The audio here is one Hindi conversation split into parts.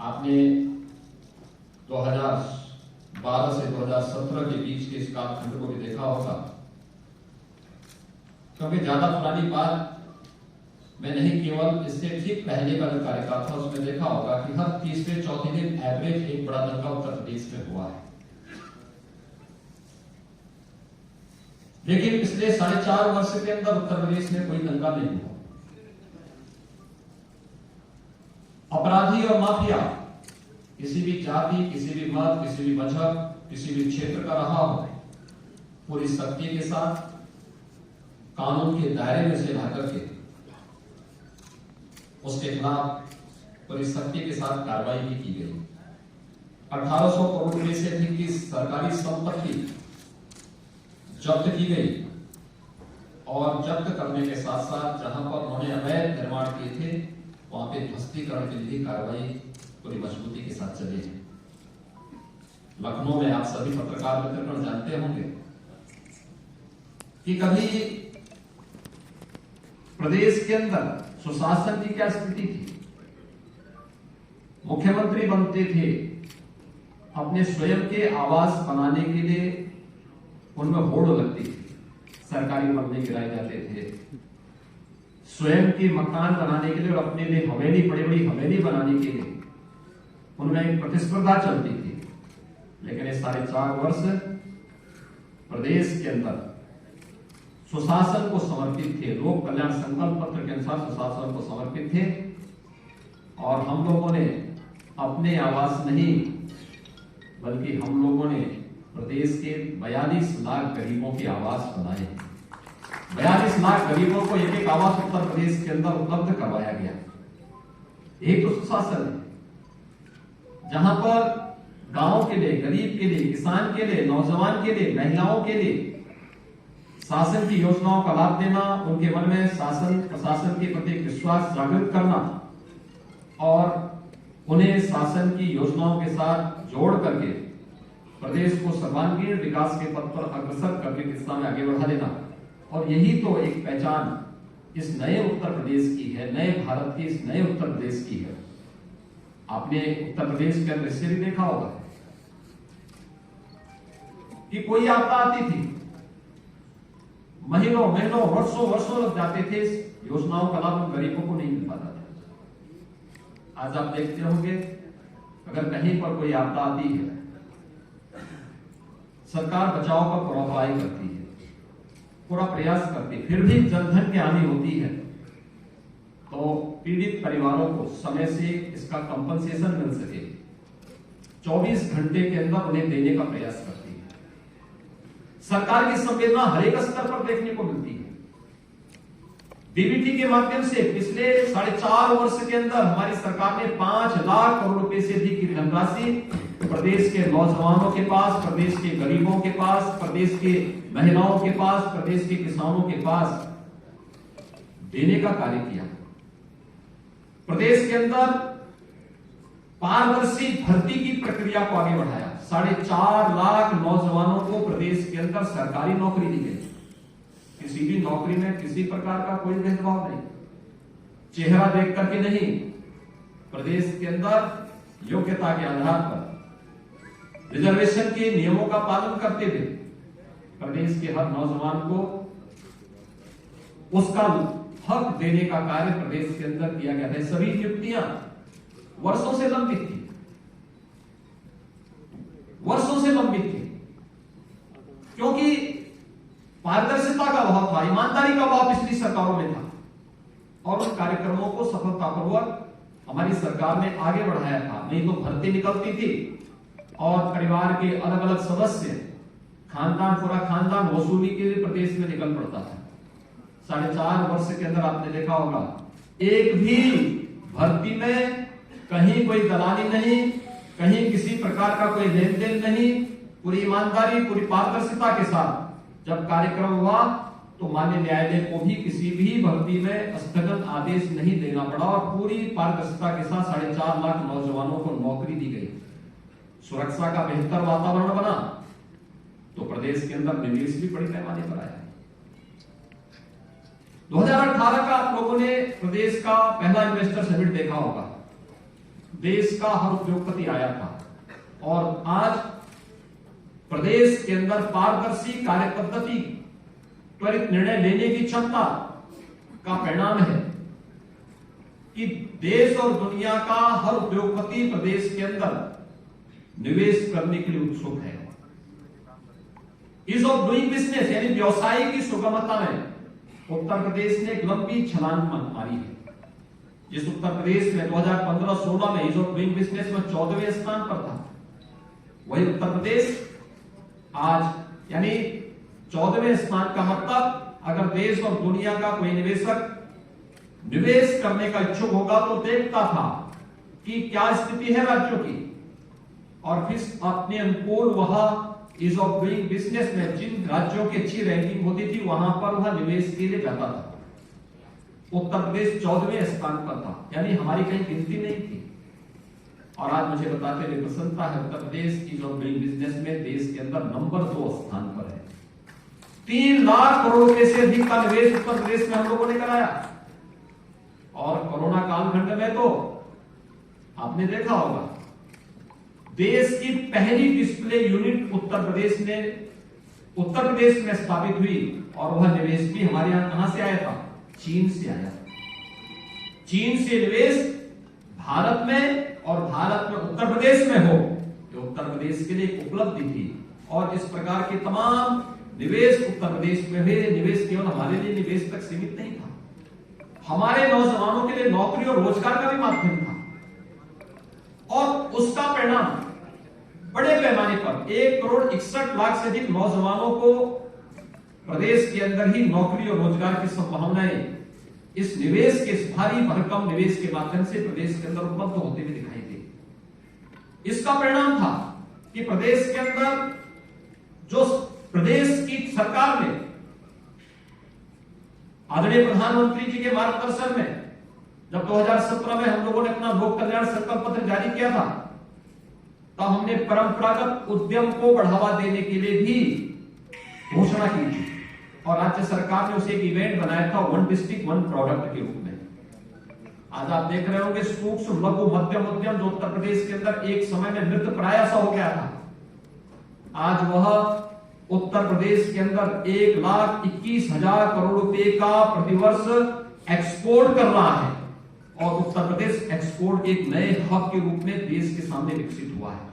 आपने 2012 से 2017 के बीच के इस कालखंड को भी देखा होगा, क्योंकि ज्यादा पुरानी बात मैं नहीं, केवल इससे ठीक पहले का जो कार्यकाल था उसमें देखा होगा कि हर तीसरे चौथे दिन एवरेज एक बड़ा दंगा उत्तर प्रदेश में हुआ है। लेकिन पिछले 4.5 वर्ष के अंदर उत्तर प्रदेश में कोई दंगा नहीं हुआ। अपराधी और माफिया किसी भी जाति, किसी भी मत, किसी भी मजहब, किसी भी क्षेत्र का रहा हो, पूरी सख्ती के साथ कानून के दायरे में से रह करके उसके खिलाफ पूरी सख्ती के साथ कार्रवाई भी की गई। 1800 करोड़ रुपए से अधिक की सरकारी संपत्ति जब्त की गई और जब्त करने के साथ साथ जहां पर उन्होंने अवैध निर्माण किए थे वहां पे ध्वस्तीकरण के लिए कार्रवाई पूरी मजबूती के साथ चली है। लखनऊ में आप सभी पत्रकार मित्रगण जानते होंगे कि कभी प्रदेश के अंदर सुशासन की क्या स्थिति थी। मुख्यमंत्री बनते थे, अपने स्वयं के आवास बनाने के लिए उनमें होड़ लगती थी, सरकारी बंगले गिराए जाते थे, स्वयं के मकान बनाने के लिए और अपने लिए हवेली, बड़ी बड़ी हवेली बनाने के लिए उनमें एक प्रतिस्पर्धा चलती थी। लेकिन ये 4.5 वर्ष प्रदेश के अंदर सुशासन को समर्पित थे, लोक कल्याण संकल्प पत्र के अनुसार सुशासन को समर्पित थे और हम लोगों ने अपने आवास नहीं बल्कि हम लोगों ने प्रदेश के 42 लाख गरीबों के आवास बनाए। 42 लाख गरीबों को एक आवास उत्तर प्रदेश के अंदर उपलब्ध करवाया गया। एक तो सुशासन है जहां पर गांव के लिए, गरीब के लिए, किसान के लिए, नौजवान के लिए, महिलाओं के लिए शासन की योजनाओं का लाभ देना, उनके मन में शासन प्रशासन के प्रति विश्वास जागृत करना और उन्हें शासन की योजनाओं के साथ जोड़ करके प्रदेश को सर्वांगीण विकास के पथ पर अग्रसर करने की दिशा में आगे बढ़ा देना। और यही तो एक पहचान इस नए उत्तर प्रदेश की है, नए भारत की, इस नए उत्तर प्रदेश की है। आपने उत्तर प्रदेश के अंदर इससे भी देखा होगा कि कोई आपदा आती थी, महीनों महीनों वर्षों वर्षों लग जाते थे, योजनाओं का लाभ गरीबों को नहीं मिल पाता था। आज आप देखते होंगे अगर कहीं पर कोई आपदा आती है, सरकार बचाव का पूरा उपाय करती है, पूरा प्रयास करती है, फिर भी जनधन की हानि होती है तो पीड़ित परिवारों को समय से इसका कंपनसेशन मिल सके 24 घंटे के अंदर उन्हें देने का प्रयास करती है। सरकार की संवेदना हर एक स्तर पर देखने को मिलती है। डीबीटी के माध्यम से पिछले 4.5 वर्ष के अंदर हमारी सरकार ने 5 लाख करोड़ रुपए से अधिक की धनराशि प्रदेश के नौजवानों के पास, प्रदेश के गरीबों के पास, प्रदेश के महिलाओं के पास, प्रदेश के किसानों के पास देने का कार्य किया। प्रदेश के अंदर पारदर्शी भर्ती की प्रक्रिया को आगे बढ़ाया। 4.5 लाख नौजवानों को प्रदेश के अंदर सरकारी नौकरी दी गई। किसी भी नौकरी में किसी प्रकार का कोई भेदभाव नहीं, चेहरा देख करके नहीं, प्रदेश के अंदर योग्यता के आधार पर रिजर्वेशन के नियमों का पालन करते हुए प्रदेश के हर नौजवान को उसका हक देने का कार्य प्रदेश के अंदर किया गया है। सभी नियुक्तियां वर्षों से लंबित थी, वर्षों से लंबित थी, क्योंकि पारदर्शिता का अभाव था, ईमानदारी का अभाव पिछली सरकारों में था और उन कार्यक्रमों को सफलतापूर्वक हमारी सरकार ने आगे बढ़ाया था। नहीं तो भर्ती निकलती थी और परिवार के अलग अलग सदस्य, खानदान, पूरा खानदान वसूली के लिए प्रदेश में निकल पड़ता था। 4.5 वर्ष के अंदर आपने देखा होगा एक भी भर्ती में कहीं कोई दलाली नहीं, कहीं किसी प्रकार का कोई लेन देन नहीं, पूरी ईमानदारी, पूरी पारदर्शिता के साथ जब कार्यक्रम हुआ तो माननीय न्यायालय को भी किसी भी भर्ती में स्थगन आदेश नहीं देना पड़ा और पूरी पारदर्शिता के साथ 4.5 लाख नौजवानों को नौकरी दी गई। सुरक्षा का बेहतर वातावरण बना तो प्रदेश के अंदर निवेश भी बड़ी पैमाने पर आया। 2018 का आप लोगों ने प्रदेश का पहला इन्वेस्टर समिट देखा होगा। देश का हर उद्योगपति आया था और आज प्रदेश के अंदर पारदर्शी कार्य पद्धति, त्वरित निर्णय लेने की क्षमता का परिणाम है कि देश और दुनिया का हर उद्योगपति प्रदेश के अंदर निवेश करने के लिए उत्सुक है। ईज ऑफ डूइंग बिजनेस यानी व्यवसाय की सुगमता में उत्तर प्रदेश ने एक लंबी छलांग मारी है। जिस उत्तर प्रदेश में 2015-16 में ईज ऑफ डूइंग बिजनेस में 14वें स्थान पर था, वही उत्तर प्रदेश आज यानी 14वें स्थान का मतलब अगर देश और दुनिया का कोई निवेशक निवेश करने का इच्छुक होगा तो देखता था कि क्या स्थिति है राज्यों की और फिर अपने अनुकूल वह ईज ऑफ डूइंग बिजनेस में जिन राज्यों की अच्छी रैंकिंग होती थी वहां पर वह निवेश के लिए जाता था। उत्तर प्रदेश 14वें स्थान पर था, यानी हमारी कहीं गिनती नहीं थी। और आज मुझे बताते हुए प्रसन्नता है Uttar Pradesh ease of doing business में देश के अंदर नंबर 2 स्थान पर है। 3 लाख करोड़ रुपए से अधिक का निवेश उत्तर प्रदेश में हम लोगों ने कराया। और कोरोना कालखंड में तो आपने देखा होगा देश की पहली डिस्प्ले यूनिट उत्तर प्रदेश में स्थापित हुई और वह निवेश भी हमारे यहां कहां से आया था? चीन से आया। चीन से निवेश भारत में और भारत में उत्तर प्रदेश में हो, जो उत्तर प्रदेश के लिए एक उपलब्धि थी। और इस प्रकार के तमाम निवेश उत्तर प्रदेश में हुए। निवेश केवल हमारे लिए निवेश तक सीमित नहीं था, हमारे नौजवानों के लिए नौकरी और रोजगार का भी माध्यम था। और उसका परिणाम बड़े पैमाने पर 1,61,00,000 से अधिक नौजवानों को प्रदेश के अंदर ही नौकरी और रोजगार की संभावनाएं इस निवेश के भारी भरकम निवेश के माध्यम से प्रदेश के अंदर उपलब्ध होते हुए दिखाई दे। इसका परिणाम था कि प्रदेश के अंदर जो प्रदेश की सरकार ने आदरणीय प्रधानमंत्री जी के मार्गदर्शन में जब 2017 में हम लोगों ने अपना लोक कल्याण संकल्प पत्र जारी किया था, तब हमने परंपरागत उद्यम को बढ़ावा देने के लिए भी घोषणा की थी और राज्य सरकार ने उसे एक इवेंट बनाया था 1 डिस्ट्रिक्ट 1 प्रोडक्ट के रूप में। आज आप देख रहे होंगे सूक्ष्म लघु मध्यम उद्यम जो उत्तर प्रदेश के अंदर एक समय में मृत प्राय सा हो गया था, आज वह उत्तर प्रदेश के अंदर 1,21,000 करोड़ रुपए का प्रतिवर्ष एक्सपोर्ट कर रहा है और उत्तर प्रदेश एक्सपोर्ट के एक नए हब के रूप में देश के सामने विकसित हुआ है।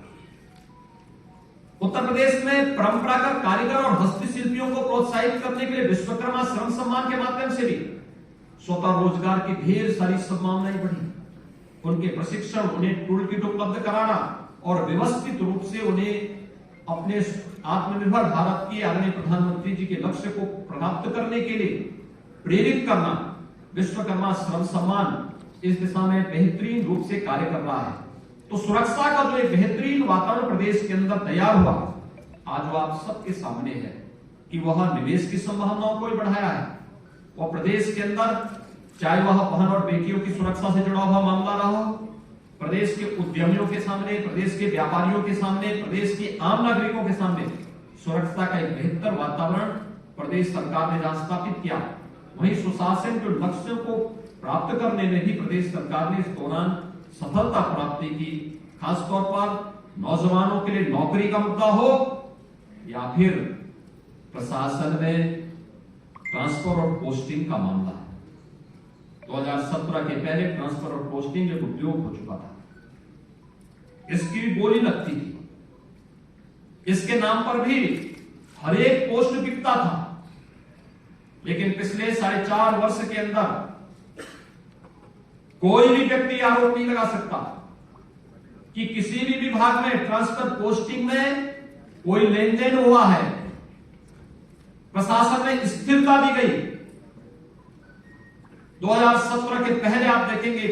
उत्तर प्रदेश में परंपरागत कारीगर और हस्तशिल्पियों को प्रोत्साहित करने के लिए विश्वकर्मा श्रम सम्मान के माध्यम से भी स्वतः रोजगार की ढेर सारी संभावनाएं बढ़ी। उनके प्रशिक्षण, उन्हें टूल किट उपलब्ध कराना और व्यवस्थित रूप से उन्हें अपने आत्मनिर्भर भारत की आदरणीय प्रधानमंत्री जी के लक्ष्य को प्राप्त करने के लिए प्रेरित करना, विश्वकर्मा श्रम सम्मान इस दिशा में बेहतरीन रूप से कार्य कर रहा है। तो सुरक्षा का जो एक बेहतरीन वातावरण प्रदेश के अंदर तैयार हुआ, आज वो आप सबके सामने है कि वह निवेश की संभावनाओं को भी बढ़ाया है। और प्रदेश के अंदर चाहे वह बहन और बेटियों की सुरक्षा से जुड़ा हुआ मामला रहा हो, प्रदेश के उद्यमियों के सामने, प्रदेश के व्यापारियों के सामने, प्रदेश के आम नागरिकों के सामने सुरक्षा का एक बेहतर वातावरण प्रदेश सरकार ने जहां स्थापित किया, वहीं सुशासन के लक्ष्यों को प्राप्त करने में भी प्रदेश सरकार ने इस दौरान सफलता प्राप्ति की। खासतौर पर नौजवानों के लिए नौकरी का मुद्दा हो या फिर प्रशासन में ट्रांसफर और पोस्टिंग का मामला है। 2017 के पहले ट्रांसफर और पोस्टिंग एक उद्योग हो चुका था, इसकी भी बोली लगती थी, इसके नाम पर भी हर एक पोस्ट बिकता था। लेकिन पिछले 4.5 वर्ष के अंदर कोई भी व्यक्ति आरोप नहीं लगा सकता कि किसी भी विभाग में ट्रांसफर पोस्टिंग में कोई लेन देन हुआ है। प्रशासन में स्थिरता दी गई। 2017 के पहले आप देखेंगे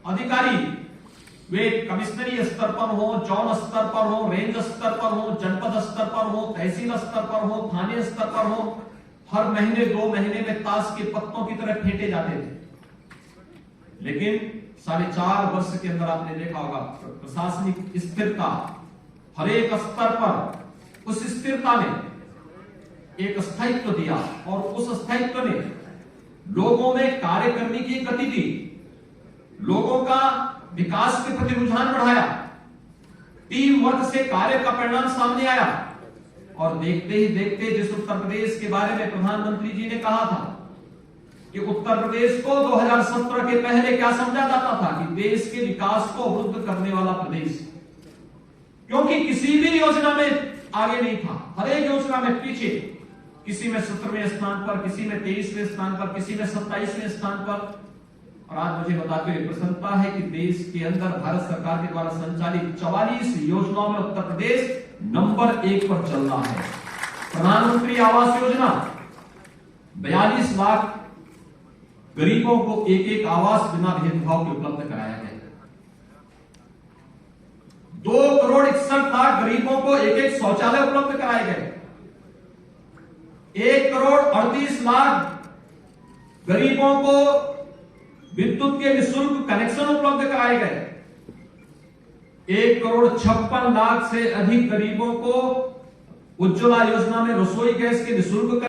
अधिकारी वे कमिश्नरी स्तर पर हो, जोन स्तर पर हो, रेंज स्तर पर हो, जनपद स्तर पर हो, तहसील स्तर पर हो, थाने स्तर पर हो, हर महीने 2 महीने में ताश के पत्तों की तरह फेंटे जाते थे। लेकिन 4.5 वर्ष के अंदर आपने देखा होगा प्रशासनिक स्थिरता हर एक स्तर पर, उस स्थिरता ने एक स्थायित्व दिया और उस स्थायित्व ने लोगों में कार्य करने की गति दी। लोगों का विकास के प्रति रुझान बढ़ाया, टीम वर्क से कार्य का परिणाम सामने आया। और देखते ही देखते जिस उत्तर प्रदेश के बारे में प्रधानमंत्री जी ने कहा था कि उत्तर प्रदेश को 2017 के पहले क्या समझा जाता था कि देश के विकास को अवरुद्ध करने वाला प्रदेश, क्योंकि किसी भी योजना में आगे नहीं था, हर एक योजना में पीछे, किसी में 17वें स्थान पर, किसी में 23वें स्थान पर, किसी में 27वें स्थान पर। और आज मुझे बताते हुए प्रसन्नता है कि देश के अंदर भारत सरकार के द्वारा संचालित 44 योजनाओं में उत्तर प्रदेश नंबर 1 पर चल रहा है। प्रधानमंत्री आवास योजना 42 लाख गरीबों को एक आवास बिना भेदभाव के उपलब्ध कराया गया। 2 करोड़ 61 लाख गरीबों को एक शौचालय उपलब्ध कराए गए। 1 करोड़ 38 लाख गरीबों को विद्युत के निःशुल्क कनेक्शन उपलब्ध कराए गए। 1 करोड़ 56 लाख से अधिक गरीबों को उज्ज्वला योजना में रसोई गैस के निःशुल्क